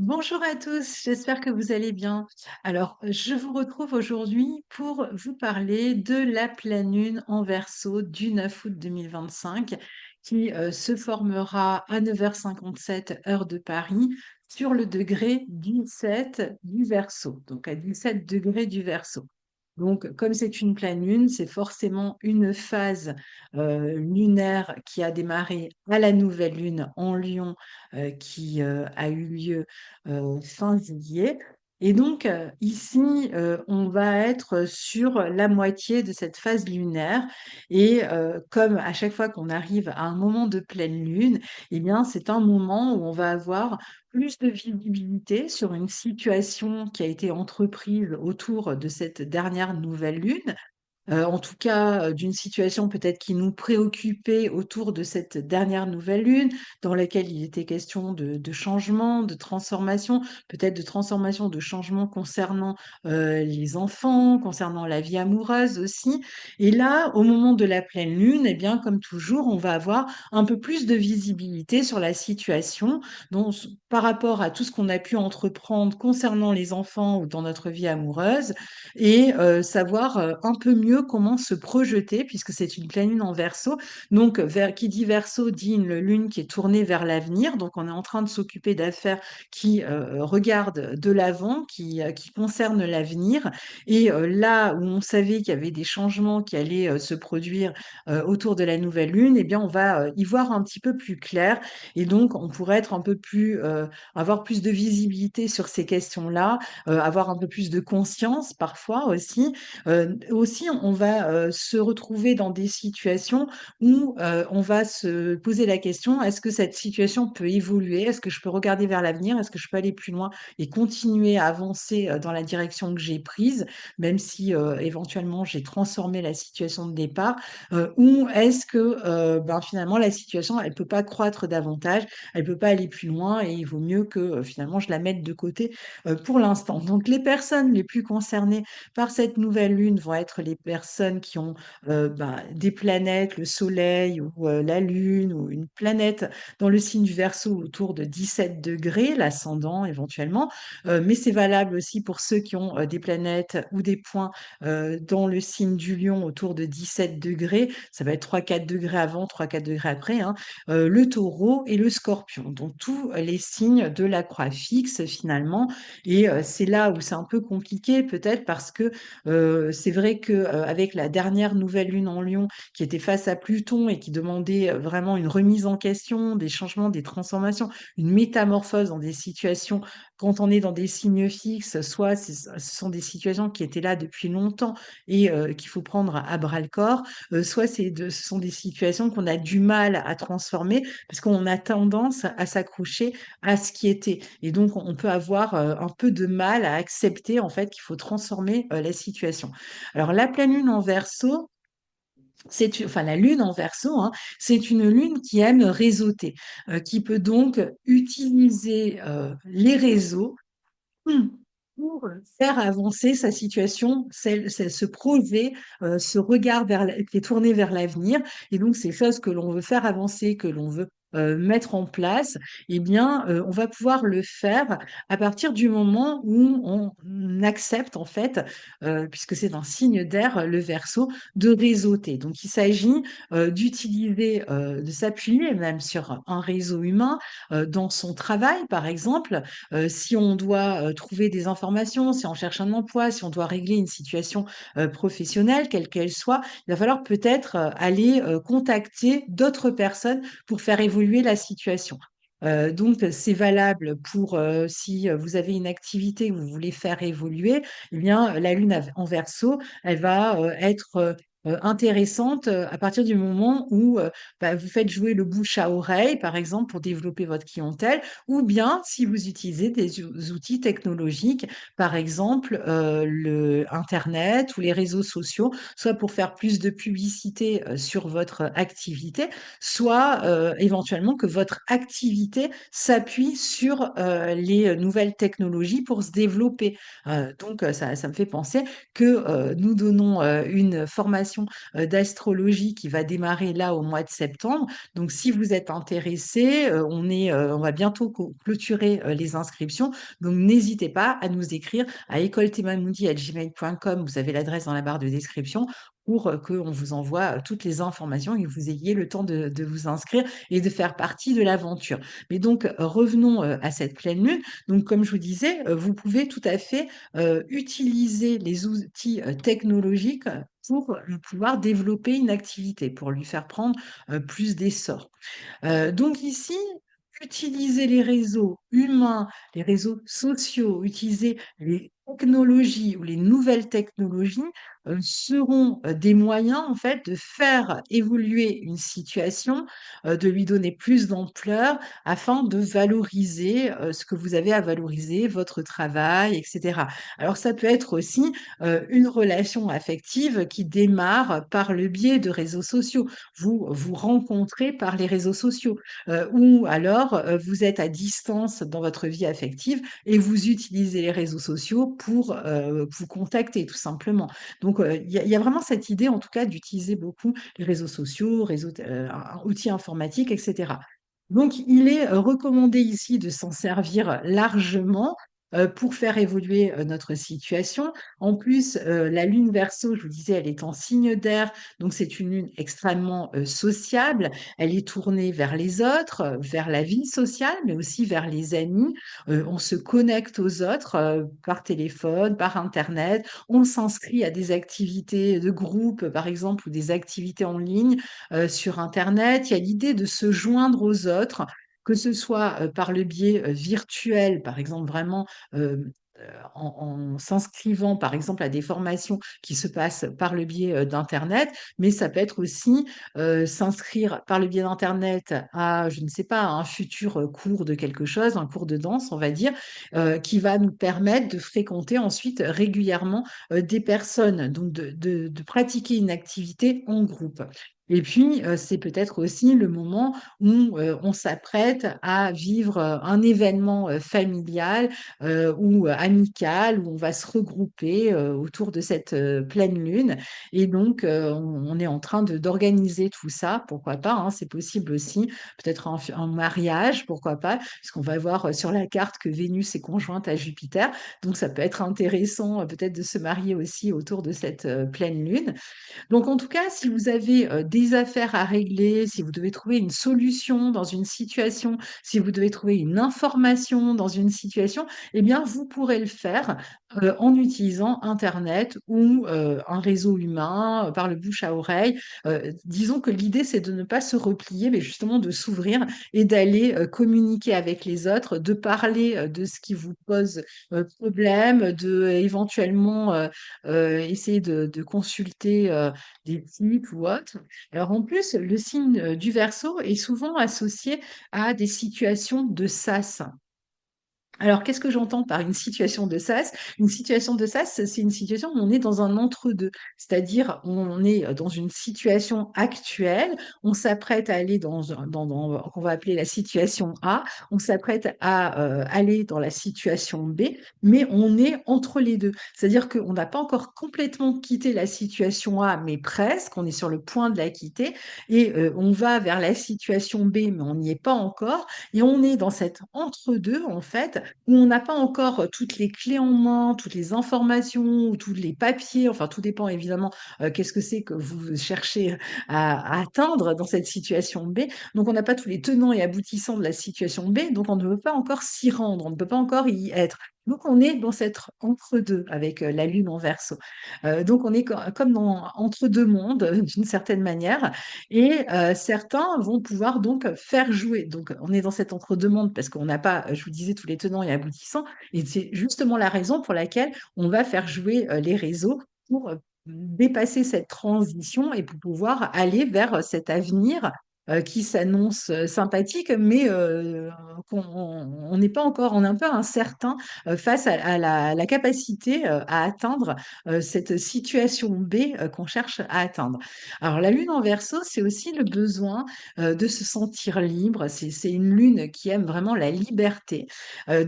Bonjour à tous, j'espère que vous allez bien. Alors, je vous retrouve aujourd'hui pour vous parler de la pleine lune en Verseau du 9 août 2025 qui se formera à 9h57 heure de Paris sur le degré 17 du Verseau, donc à 17 degrés du Verseau. Donc, comme c'est une pleine lune, c'est forcément une phase lunaire qui a démarré à la nouvelle lune en Lion, qui a eu lieu fin juillet. Et donc, ici, on va être sur la moitié de cette phase lunaire. Et comme à chaque fois qu'on arrive à un moment de pleine lune, eh bien, c'est un moment où on va avoir plus de visibilité sur une situation qui a été entreprise autour de cette dernière nouvelle lune. En tout cas, d'une situation peut-être qui nous préoccupait autour de cette dernière nouvelle lune, dans laquelle il était question de changement, de transformation, peut-être de transformation, de changement concernant, les enfants, concernant la vie amoureuse aussi. Et là, au moment de la pleine lune, eh bien, comme toujours, on va avoir un peu plus de visibilité sur la situation, donc par rapport à tout ce qu'on a pu entreprendre concernant les enfants ou dans notre vie amoureuse, et savoir un peu mieux comment se projeter puisque c'est une pleine lune en Verseau. Donc qui dit Verseau dit une lune qui est tournée vers l'avenir. Donc on est en train de s'occuper d'affaires qui regardent de l'avant, qui concernent l'avenir. Et là où on savait qu'il y avait des changements qui allaient se produire autour de la nouvelle lune, eh bien on va y voir un petit peu plus clair. Et donc on pourrait être un peu plus avoir plus de visibilité sur ces questions-là, avoir un peu plus de conscience parfois aussi. Aussi, on va se retrouver dans des situations où on va se poser la question, est-ce que cette situation peut évoluer? Est-ce que je peux regarder vers l'avenir? Est-ce que je peux aller plus loin et continuer à avancer dans la direction que j'ai prise, même si éventuellement j'ai transformé la situation de départ? Ou est-ce que ben, finalement la situation, elle peut pas croître davantage, elle peut pas aller plus loin et il vaut mieux que finalement je la mette de côté pour l'instant. Donc les personnes les plus concernées par cette nouvelle lune vont être les personnes qui ont bah, des planètes, le Soleil ou la Lune ou une planète dans le signe du Verseau autour de 17 degrés, l'ascendant éventuellement. Mais c'est valable aussi pour ceux qui ont des planètes ou des points dans le signe du Lion autour de 17 degrés. Ça va être 3-4 degrés avant, 3-4 degrés après, hein. Le Taureau et le Scorpion. Donc tous les signes de la croix fixe finalement. Et c'est là où c'est un peu compliqué peut-être parce que c'est vrai que avec la dernière nouvelle lune en Lion qui était face à Pluton et qui demandait vraiment une remise en question, des changements, des transformations, une métamorphose dans des situations quand on est dans des signes fixes, soit ce sont des situations qui étaient là depuis longtemps et qu'il faut prendre à bras le corps, soit ce sont des situations qu'on a du mal à transformer parce qu'on a tendance à s'accrocher à ce qui était. Et donc, on peut avoir un peu de mal à accepter en fait qu'il faut transformer la situation. Alors, la pleine lune en Verseau, enfin la lune en Verseau, hein, c'est une lune qui aime réseauter, qui peut donc utiliser les réseaux pour faire avancer sa situation, ce projet, ce regard qui est tourné vers l'avenir. Et donc, ces choses que l'on veut faire avancer, que l'on veut mettre en place, eh bien, on va pouvoir le faire à partir du moment où on accepte, en fait, puisque c'est un signe d'air, le Verseau, de réseauter. Donc, il s'agit d'utiliser, de s'appuyer même sur un réseau humain dans son travail, par exemple, si on doit trouver des informations, si on cherche un emploi, si on doit régler une situation professionnelle, quelle qu'elle soit, il va falloir peut-être aller contacter d'autres personnes pour faire évoluer la situation. Donc, c'est valable pour si vous avez une activité que vous voulez faire évoluer, eh bien, la lune en Verseau, elle va être intéressante à partir du moment où bah, vous faites jouer le bouche à oreille, par exemple, pour développer votre clientèle, ou bien si vous utilisez des outils technologiques, par exemple le Internet ou les réseaux sociaux, soit pour faire plus de publicité sur votre activité, soit éventuellement que votre activité s'appuie sur les nouvelles technologies pour se développer. Donc ça me fait penser que nous donnons une formation formation d'astrologie qui va démarrer là au mois de septembre. Donc, si vous êtes intéressé, on va bientôt clôturer les inscriptions. Donc, n'hésitez pas à nous écrire à écoletemamundi@gmail.com. Vous avez l'adresse dans la barre de description pour qu'on vous envoie toutes les informations et que vous ayez le temps de vous inscrire et de faire partie de l'aventure. Mais donc, revenons à cette pleine lune. Donc, comme je vous disais, vous pouvez tout à fait utiliser les outils technologiques pour pouvoir développer une activité, pour lui faire prendre plus d'essor. Donc ici, utiliser les réseaux humains, les réseaux sociaux, utiliser les technologies ou les nouvelles technologies seront des moyens en fait de faire évoluer une situation, de lui donner plus d'ampleur afin de valoriser ce que vous avez à valoriser, votre travail, etc. Alors ça peut être aussi une relation affective qui démarre par le biais de réseaux sociaux. Vous vous rencontrez par les réseaux sociaux ou alors vous êtes à distance dans votre vie affective et vous utilisez les réseaux sociaux pour vous contacter tout simplement. Donc il y a vraiment cette idée en tout cas d'utiliser beaucoup les réseaux sociaux, outils informatiques, etc. Donc il est recommandé ici de s'en servir largement pour faire évoluer notre situation. En plus, la lune Verseau, je vous disais, elle est en signe d'air, donc c'est une lune extrêmement sociable. Elle est tournée vers les autres, vers la vie sociale, mais aussi vers les amis. On se connecte aux autres par téléphone, par Internet. On s'inscrit à des activités de groupe, par exemple, ou des activités en ligne sur Internet. Il y a l'idée de se joindre aux autres, que ce soit par le biais virtuel, par exemple, vraiment. En s'inscrivant par exemple à des formations qui se passent par le biais d'Internet, mais ça peut être aussi s'inscrire par le biais d'Internet à, je ne sais pas, un futur cours de quelque chose, un cours de danse, on va dire, qui va nous permettre de fréquenter ensuite régulièrement des personnes, donc de pratiquer une activité en groupe. Et puis, c'est peut-être aussi le moment où on s'apprête à vivre un événement familial ou amical, où on va se regrouper autour de cette pleine lune. Et donc, on est en train d'organiser tout ça, pourquoi pas, hein, c'est possible aussi, peut-être un mariage, pourquoi pas, puisqu'on va voir sur la carte que Vénus est conjointe à Jupiter. Donc, ça peut être intéressant peut-être de se marier aussi autour de cette pleine lune. Donc, en tout cas, si vous avez des affaires à régler, si vous devez trouver une solution dans une situation, si vous devez trouver une information dans une situation, eh bien, vous pourrez le faire en utilisant Internet ou un réseau humain par le bouche à oreille. Disons que l'idée, c'est de ne pas se replier, mais justement de s'ouvrir et d'aller communiquer avec les autres, de parler de ce qui vous pose problème, de éventuellement essayer de consulter des types ou autres. Alors en plus, le signe du Verseau est souvent associé à des situations de sas. Alors, qu'est-ce que j'entends par une situation de sas? Une situation de sas, c'est une situation où on est dans un entre-deux. C'est-à-dire, on est dans une situation actuelle, on s'apprête à aller qu'on va appeler la situation A, on s'apprête à aller dans la situation B, mais on est entre les deux. C'est-à-dire qu'on n'a pas encore complètement quitté la situation A, mais presque, on est sur le point de la quitter, et on va vers la situation B, mais on n'y est pas encore, et on est dans cet entre-deux, en fait, où on n'a pas encore toutes les clés en main, toutes les informations, ou tous les papiers, enfin tout dépend évidemment qu'est-ce que c'est que vous cherchez à atteindre dans cette situation B. Donc on n'a pas tous les tenants et aboutissants de la situation B, donc on ne peut pas encore s'y rendre, on ne peut pas encore y être. Donc on est dans cet entre-deux avec la Lune en Verseau. Donc on est comme entre deux mondes d'une certaine manière, et certains vont pouvoir donc faire jouer. Donc on est dans cet entre-deux-mondes parce qu'on n'a pas, je vous disais, tous les tenants et aboutissants. Et c'est justement la raison pour laquelle on va faire jouer les réseaux pour dépasser cette transition et pour pouvoir aller vers cet avenir qui s'annonce sympathique, mais on n'est pas encore, on est un peu incertain face à la capacité à atteindre cette situation B qu'on cherche à atteindre. Alors la lune en Verseau, c'est aussi le besoin de se sentir libre. C'est une lune qui aime vraiment la liberté.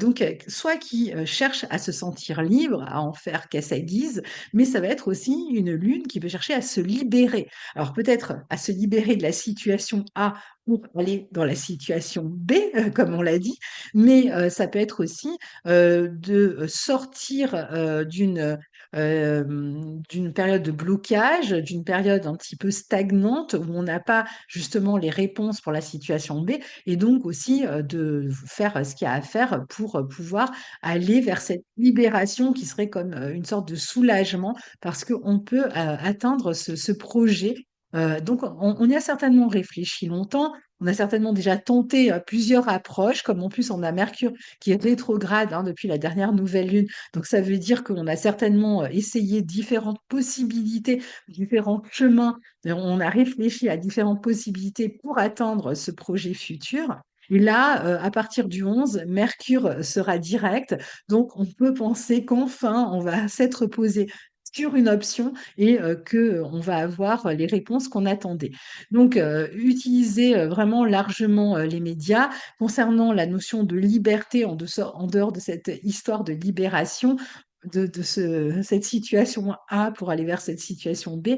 Donc soit qui cherche à se sentir libre, à en faire qu'à sa guise, mais ça va être aussi une lune qui peut chercher à se libérer. Alors peut-être à se libérer de la situation A pour aller dans la situation B, comme on l'a dit, mais ça peut être aussi de sortir d'une période de blocage, d'une période un petit peu stagnante où on n'a pas justement les réponses pour la situation B, et donc aussi de faire ce qu'il y a à faire pour pouvoir aller vers cette libération qui serait comme une sorte de soulagement parce qu'on peut atteindre ce projet. Donc, on y a certainement réfléchi longtemps. On a certainement déjà tenté plusieurs approches, comme en plus on a Mercure qui est rétrograde depuis la dernière nouvelle lune. Donc, ça veut dire qu'on a certainement essayé différentes possibilités, différents chemins. On a réfléchi à différentes possibilités pour atteindre ce projet futur. Et là, à partir du 11, Mercure sera direct. Donc, on peut penser qu'enfin, on va s'être posé sur une option et que on va avoir les réponses qu'on attendait. Donc, utiliser vraiment largement les médias concernant la notion de liberté en dehors de cette histoire de libération. Cette situation A pour aller vers cette situation B,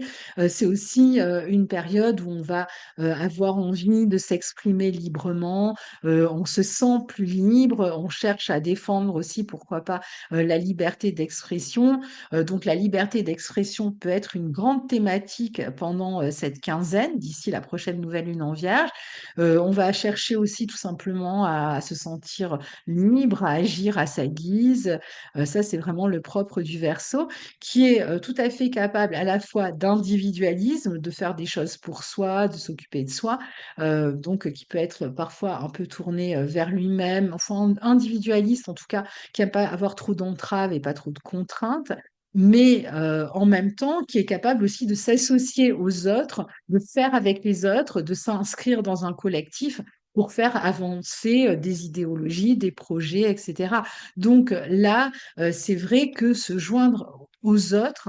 c'est aussi une période où on va avoir envie de s'exprimer librement, on se sent plus libre, on cherche à défendre aussi, pourquoi pas, la liberté d'expression. Donc la liberté d'expression peut être une grande thématique pendant cette quinzaine, d'ici la prochaine nouvelle lune en Vierge. On va chercher aussi tout simplement à se sentir libre, à agir à sa guise. Ça, c'est vraiment le propre du Verseau, qui est tout à fait capable à la fois d'individualisme, de faire des choses pour soi, de s'occuper de soi, donc qui peut être parfois un peu tourné vers lui-même, enfin individualiste en tout cas, qui n'aime pas avoir trop d'entraves et pas trop de contraintes, mais en même temps qui est capable aussi de s'associer aux autres, de faire avec les autres, de s'inscrire dans un collectif pour faire avancer des idéologies, des projets, etc. Donc là, c'est vrai que se joindre aux autres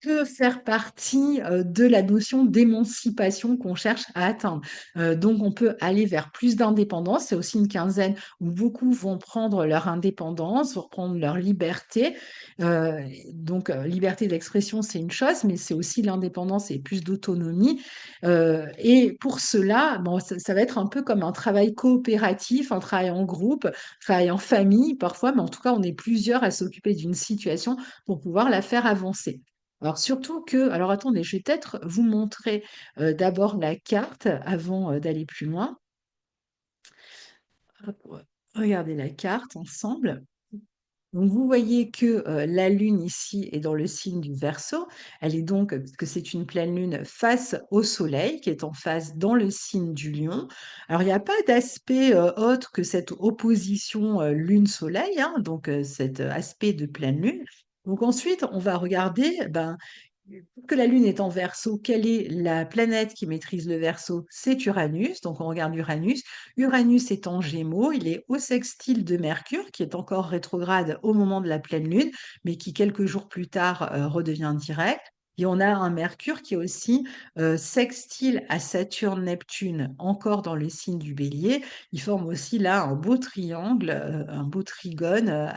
peut faire partie de la notion d'émancipation qu'on cherche à atteindre. Donc on peut aller vers plus d'indépendance. C'est aussi une quinzaine où beaucoup vont prendre leur indépendance, vont prendre leur liberté. Donc liberté d'expression, c'est une chose, mais c'est aussi l'indépendance et plus d'autonomie. Et pour cela, bon, ça va être un peu comme un travail coopératif, un travail en groupe, travail en famille parfois, mais en tout cas, on est plusieurs à s'occuper d'une situation pour pouvoir la faire avancer. Alors surtout que, alors attendez, je vais peut-être vous montrer d'abord la carte avant d'aller plus loin. Hop, ouais. Regardez la carte ensemble. Donc vous voyez que la Lune ici est dans le signe du Verseau. Elle est donc, puisque c'est une pleine Lune, face au Soleil, qui est en face dans le signe du Lion. Alors il n'y a pas d'aspect autre que cette opposition Lune-Soleil, hein, donc cet aspect de pleine Lune. Donc ensuite, on va regarder, ben, que la Lune est en Verseau, quelle est la planète qui maîtrise le Verseau? C'est Uranus. Donc on regarde Uranus. Uranus est en Gémeaux, il est au sextile de Mercure, qui est encore rétrograde au moment de la pleine Lune, mais qui quelques jours plus tard redevient direct. Et on a un Mercure qui est aussi sextile à Saturne-Neptune, encore dans le signe du Bélier. Il forme aussi là un beau triangle, un beau trigone,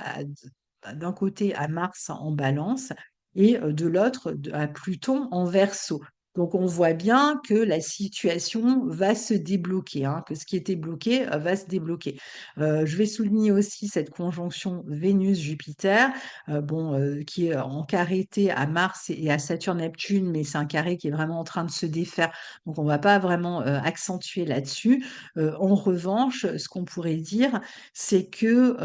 d'un côté à Mars en Balance et de l'autre à Pluton en Verseau. Donc on voit bien que la situation va se débloquer, hein, que ce qui était bloqué va se débloquer. Je vais souligner aussi cette conjonction Vénus-Jupiter, bon, qui est en carré à Mars et à Saturne-Neptune, mais c'est un carré qui est vraiment en train de se défaire, donc on ne va pas vraiment accentuer là-dessus. En revanche, ce qu'on pourrait dire, c'est que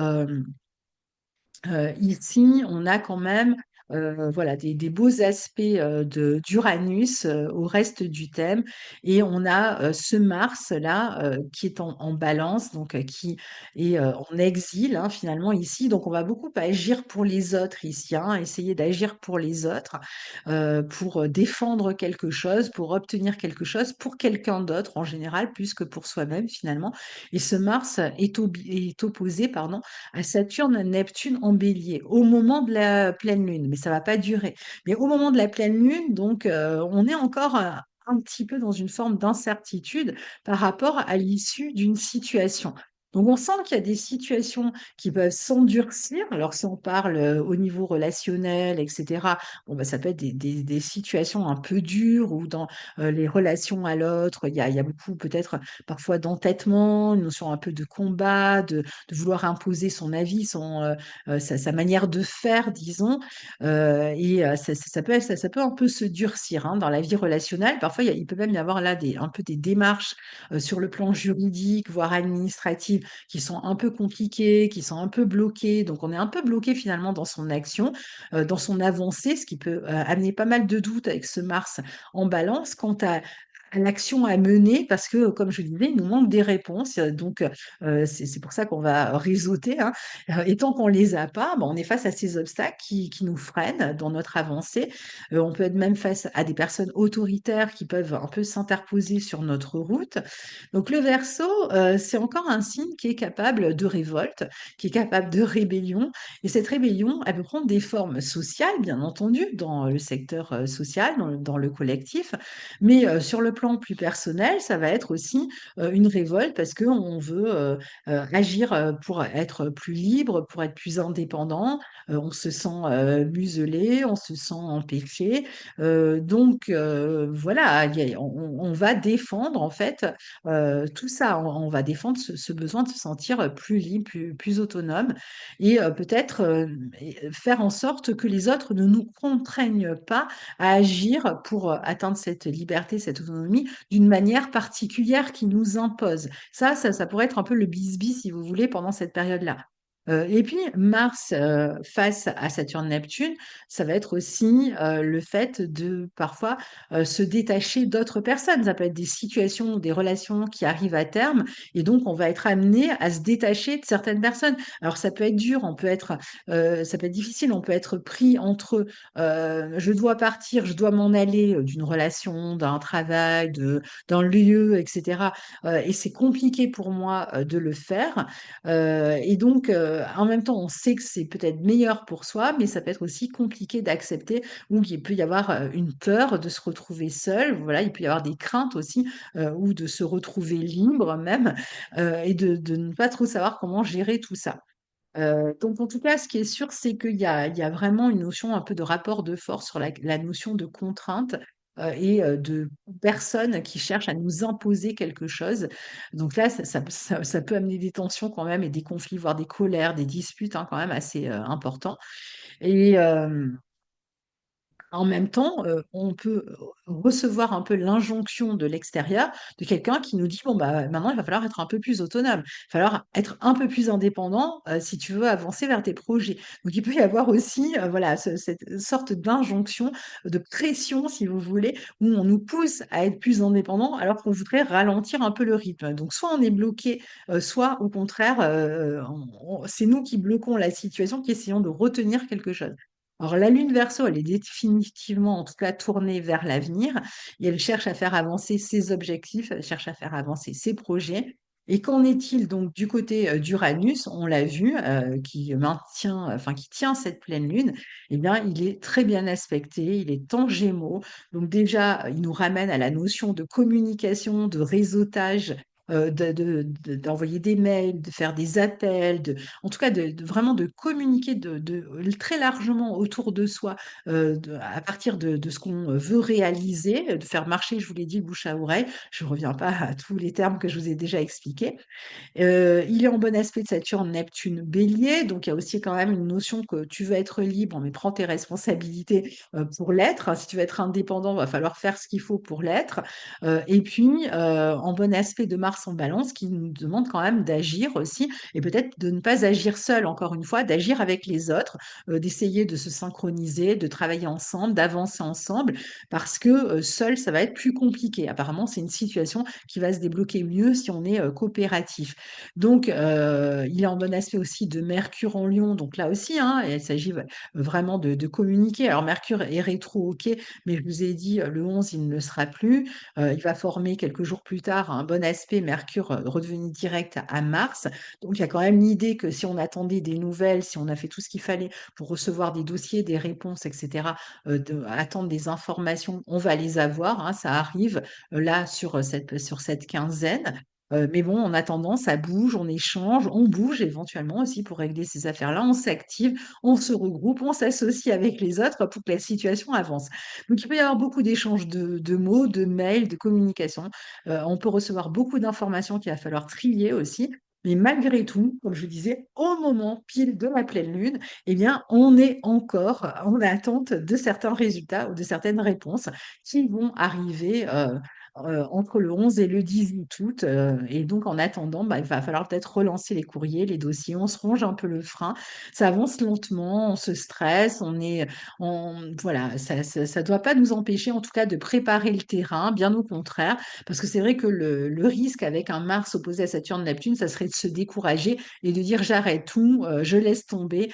ici, on a quand même voilà, des beaux aspects d'Uranus au reste du thème. Et on a ce Mars-là qui est en balance, donc qui est en exil hein, finalement ici. Donc on va beaucoup agir pour les autres ici, hein, essayer d'agir pour les autres, pour défendre quelque chose, pour obtenir quelque chose, pour quelqu'un d'autre en général, plus que pour soi-même finalement. Et ce Mars est opposé, pardon, à Saturne, Neptune en Bélier au moment de la pleine lune, mais ça va pas durer. Mais au moment de la pleine lune, donc on est encore un petit peu dans une forme d'incertitude par rapport à l'issue d'une situation. Donc on sent qu'il y a des situations qui peuvent s'endurcir. Alors si on parle au niveau relationnel, etc., bon, bah, ça peut être des situations un peu dures ou dans les relations à l'autre, il y a beaucoup peut-être parfois d'entêtement, une notion un peu de combat, de vouloir imposer son avis, sa manière de faire, disons. Et ça peut un peu se durcir hein, dans la vie relationnelle. Parfois, il peut même y avoir là un peu des démarches sur le plan juridique, voire administratif, qui sont un peu compliquées, qui sont un peu bloquées. Donc, on est un peu bloqué finalement dans son action, dans son avancée, ce qui peut amener pas mal de doutes avec ce Mars en balance quant à l'action à mener, parce que, comme je le disais, il nous manque des réponses. Donc, c'est pour ça qu'on va réseauter, hein. Et tant qu'on les a pas, ben, on est face à ces obstacles qui nous freinent dans notre avancée. On peut être même face à des personnes autoritaires qui peuvent un peu s'interposer sur notre route. Donc le Verseau, c'est encore un signe qui est capable de révolte, qui est capable de rébellion. Et cette rébellion, elle peut prendre des formes sociales, bien entendu, dans le secteur social, dans le collectif, mais sur le plan plus personnel, ça va être aussi une révolte parce qu'on veut agir pour être plus libre, pour être plus indépendant. On se sent muselé, on se sent empêché. Donc voilà, on va défendre en fait tout ça. On va défendre ce besoin de se sentir plus libre, plus autonome et peut-être faire en sorte que les autres ne nous contraignent pas à agir pour atteindre cette liberté, cette autonomie d'une manière particulière qui nous impose. Ça pourrait être un peu le bisbis, si vous voulez, pendant cette période-là. Et puis Mars face à Saturne-Neptune, ça va être aussi le fait de parfois se détacher d'autres personnes. Ça peut être des situations, des relations qui arrivent à terme, et donc on va être amené à se détacher de certaines personnes. Alors ça peut être dur, ça peut être difficile, on peut être pris entre je dois partir, je dois m'en aller d'une relation, d'un travail, d'un lieu, etc. Et c'est compliqué pour moi de le faire. Et donc, en même temps, on sait que c'est peut-être meilleur pour soi, mais ça peut être aussi compliqué d'accepter ou il peut y avoir une peur de se retrouver seul. Voilà, il peut y avoir des craintes aussi ou de se retrouver libre même et de ne pas trop savoir comment gérer tout ça. Donc en tout cas, ce qui est sûr, c'est qu'il y a vraiment une notion un peu de rapport de force sur la notion de contrainte et de personnes qui cherchent à nous imposer quelque chose. Donc là, ça peut amener des tensions quand même et des conflits, voire des colères, des disputes hein, quand même assez importants. Et, en même temps, on peut recevoir un peu l'injonction de l'extérieur, de quelqu'un qui nous dit: «Bon, bah, maintenant, il va falloir être un peu plus autonome. Il va falloir être un peu plus indépendant, si tu veux avancer vers tes projets». Donc il peut y avoir aussi, voilà, cette sorte d'injonction, de pression, si vous voulez, où on nous pousse à être plus indépendant alors qu'on voudrait ralentir un peu le rythme. Donc soit on est bloqué, soit au contraire, c'est nous qui bloquons la situation, qui essayons de retenir quelque chose. Alors, la lune Verseau, elle est définitivement, en tout cas, tournée vers l'avenir et elle cherche à faire avancer ses objectifs, elle cherche à faire avancer ses projets. Et qu'en est-il donc du côté d'Uranus? On l'a vu, qui tient cette pleine lune. Eh bien, il est très bien aspecté, il est en Gémeaux. Donc déjà, il nous ramène à la notion de communication, de réseautage, d'envoyer des mails, de faire des appels, en tout cas, vraiment de communiquer très largement autour de soi, à partir de ce qu'on veut réaliser, de faire marcher, je vous l'ai dit, le bouche à oreille. Je ne reviens pas à tous les termes que je vous ai déjà expliqués. Il est en bon aspect de Saturne, Neptune, Bélier, donc il y a aussi quand même une notion que tu veux être libre, mais prends tes responsabilités pour l'être. Si tu veux être indépendant, va falloir faire ce qu'il faut pour l'être. Et puis, en bon aspect de Mars Mars en Balance qui nous demande quand même d'agir aussi et peut-être de ne pas agir seul, encore une fois, d'agir avec les autres, d'essayer de se synchroniser, de travailler ensemble, d'avancer ensemble parce que, seul, ça va être plus compliqué. Apparemment, c'est une situation qui va se débloquer mieux si on est, coopératif. Donc, il est en bon aspect aussi de Mercure en Lion, donc là aussi, hein, il s'agit vraiment de communiquer. Alors Mercure est rétro, OK, mais je vous ai dit, le 11, il ne le sera plus. Il va former quelques jours plus tard un bon aspect Mercure, redevenu direct à Mars. Donc il y a quand même l'idée que si on attendait des nouvelles, si on a fait tout ce qu'il fallait pour recevoir des dossiers, des réponses et cetera, attendre des informations, on va les avoir, hein, ça arrive, là sur cette quinzaine. Mais bon, en attendant, ça bouge, on échange, on bouge éventuellement aussi pour régler ces affaires-là. On s'active, on se regroupe, on s'associe avec les autres pour que la situation avance. Donc, il peut y avoir beaucoup d'échanges de mots, de mails, de communication. On peut recevoir beaucoup d'informations qu'il va falloir trier aussi. Mais malgré tout, comme je vous disais, au moment pile de la pleine lune, eh bien, on est encore en attente de certains résultats ou de certaines réponses qui vont arriver entre le 11 et le 18 août. Et donc, en attendant, bah, il va falloir peut-être relancer les courriers, les dossiers. On se ronge un peu le frein. Ça avance lentement, on se stresse, voilà, ça doit pas nous empêcher, en tout cas, de préparer le terrain, bien au contraire, parce que c'est vrai que le risque avec un Mars opposé à Saturne-Neptune, ça serait de se décourager et de dire j'arrête tout, je laisse tomber,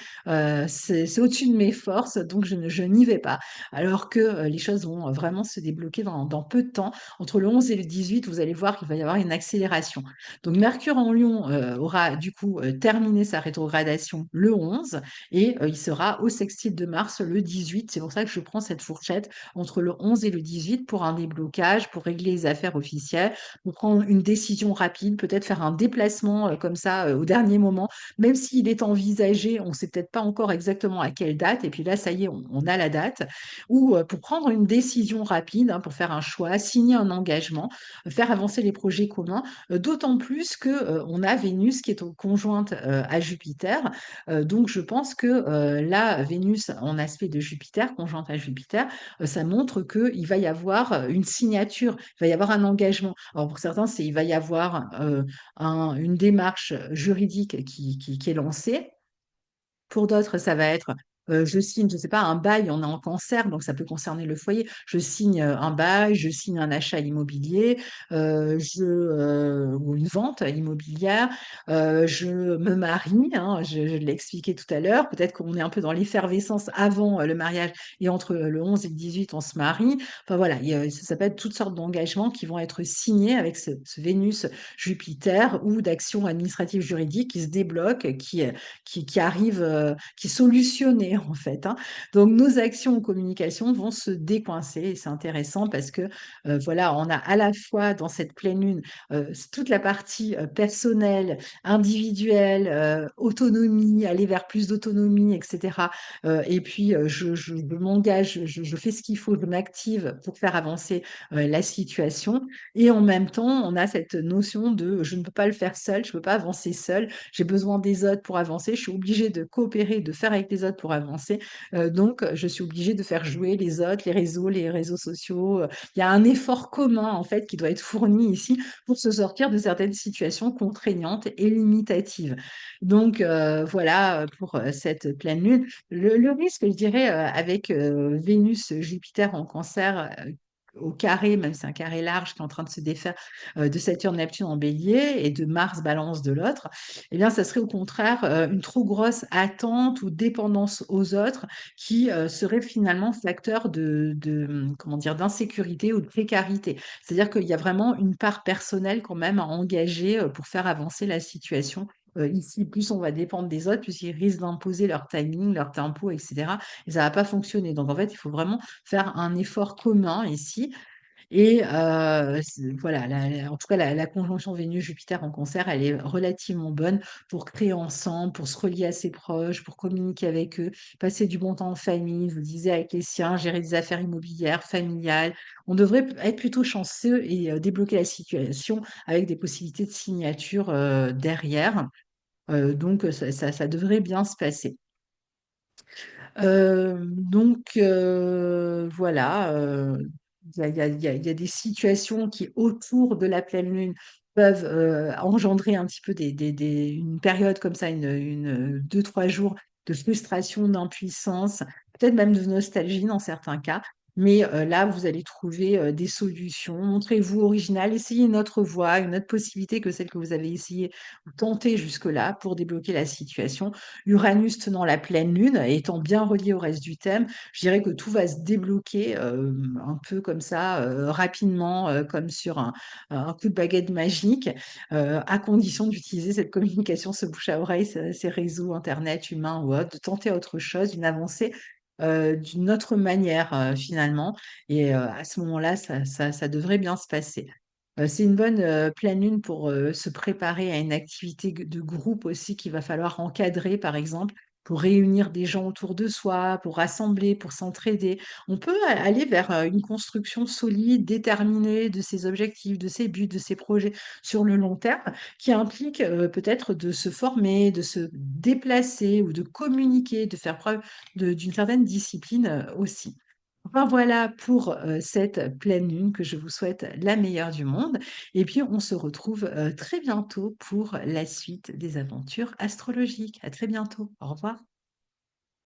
c'est au-dessus de mes forces, donc je n'y vais pas. Alors que les choses vont vraiment se débloquer dans peu de temps. Entre le 11 et le 18, vous allez voir qu'il va y avoir une accélération. Donc Mercure en Lion aura du coup terminé sa rétrogradation le 11 et il sera au sextile de Mars le 18. C'est pour ça que je prends cette fourchette entre le 11 et le 18 pour un déblocage, pour régler les affaires officielles, pour prendre une décision rapide, peut-être faire un déplacement comme ça au dernier moment, même s'il est envisagé, on ne sait peut-être pas encore exactement à quelle date, et puis là, ça y est, on a la date, ou pour prendre une décision rapide, hein, pour faire un choix, signer un engagement, faire avancer les projets communs, d'autant plus que on a Vénus qui est conjointe à Jupiter. Donc, je pense que là, Vénus en aspect de Jupiter, conjointe à Jupiter, ça montre qu'il va y avoir une signature, il va y avoir un engagement. Alors, pour certains, il va y avoir une démarche juridique qui est lancée. Pour d'autres, ça va être, je signe, je ne sais pas, un bail, on est en Cancer, donc ça peut concerner le foyer. Je signe, un bail, je signe un achat immobilier, ou une vente immobilière, je me marie, hein, je l'ai expliqué tout à l'heure. Peut-être qu'on est un peu dans l'effervescence avant, le mariage et entre le 11 et le 18, on se marie. Enfin voilà, ça peut être toutes sortes d'engagements qui vont être signés avec ce Vénus-Jupiter ou d'actions administratives juridiques qui se débloquent, qui arrive, qui est solutionné en fait, hein. Donc nos actions en communication vont se décoincer et c'est intéressant parce que voilà, on a à la fois dans cette pleine lune toute la partie personnelle, individuelle, autonomie, aller vers plus d'autonomie, etc. Et puis je m'engage, je fais ce qu'il faut, je m'active pour faire avancer la situation. Et en même temps, on a cette notion de je ne peux pas le faire seul, je ne peux pas avancer seul, j'ai besoin des autres pour avancer, je suis obligée de coopérer, de faire avec les autres pour avancer. Donc, je suis obligée de faire jouer les autres, les réseaux sociaux. Il y a un effort commun, en fait, qui doit être fourni ici pour se sortir de certaines situations contraignantes et limitatives. Donc, voilà pour cette pleine lune. Le risque, je dirais, avec Vénus-Jupiter en cancer, au carré, même si c'est un carré large qui est en train de se défaire, de Saturne-Neptune en bélier et de Mars-Balance de l'autre, eh bien, ça serait au contraire une trop grosse attente ou dépendance aux autres qui serait finalement facteur comment dire, d'insécurité ou de précarité. C'est-à-dire qu'il y a vraiment une part personnelle quand même à engager pour faire avancer la situation. Ici, plus on va dépendre des autres, plus ils risquent d'imposer leur timing, leur tempo, etc. Et ça va pas fonctionner. Donc, en fait, il faut vraiment faire un effort commun ici. Et voilà, en tout cas, la conjonction Vénus-Jupiter en Cancer, elle est relativement bonne pour créer ensemble, pour se relier à ses proches, pour communiquer avec eux, passer du bon temps en famille, je vous le disais, avec les siens, gérer des affaires immobilières, familiales. On devrait être plutôt chanceux et débloquer la situation avec des possibilités de signature derrière. Donc, ça devrait bien se passer. Donc, voilà, il y a des situations qui, autour de la pleine lune, peuvent, engendrer un petit peu une période comme ça, 2-3 jours de frustration, d'impuissance, peut-être même de nostalgie dans certains cas. Mais, là, vous allez trouver, des solutions. Montrez-vous original, essayez une autre voie, une autre possibilité que celle que vous avez essayé ou tentée jusque-là pour débloquer la situation. Uranus tenant la pleine lune et étant bien relié au reste du thème, je dirais que tout va se débloquer, un peu comme ça, rapidement, comme sur un coup de baguette magique, à condition d'utiliser cette communication, ce bouche à oreille, ces réseaux internet, humains ou autres, de tenter autre chose, une avancée d'une autre manière finalement. Et à ce moment-là, ça devrait bien se passer. C'est une bonne pleine lune pour se préparer à une activité de groupe aussi qu'il va falloir encadrer, par exemple, pour réunir des gens autour de soi, pour rassembler, pour s'entraider. On peut aller vers une construction solide, déterminée de ses objectifs, de ses buts, de ses projets sur le long terme, qui implique peut-être de se former, de se déplacer ou de communiquer, de faire preuve d'une certaine discipline aussi. Enfin voilà pour cette pleine lune que je vous souhaite la meilleure du monde. Et puis on se retrouve très bientôt pour la suite des aventures astrologiques. À très bientôt. Au revoir.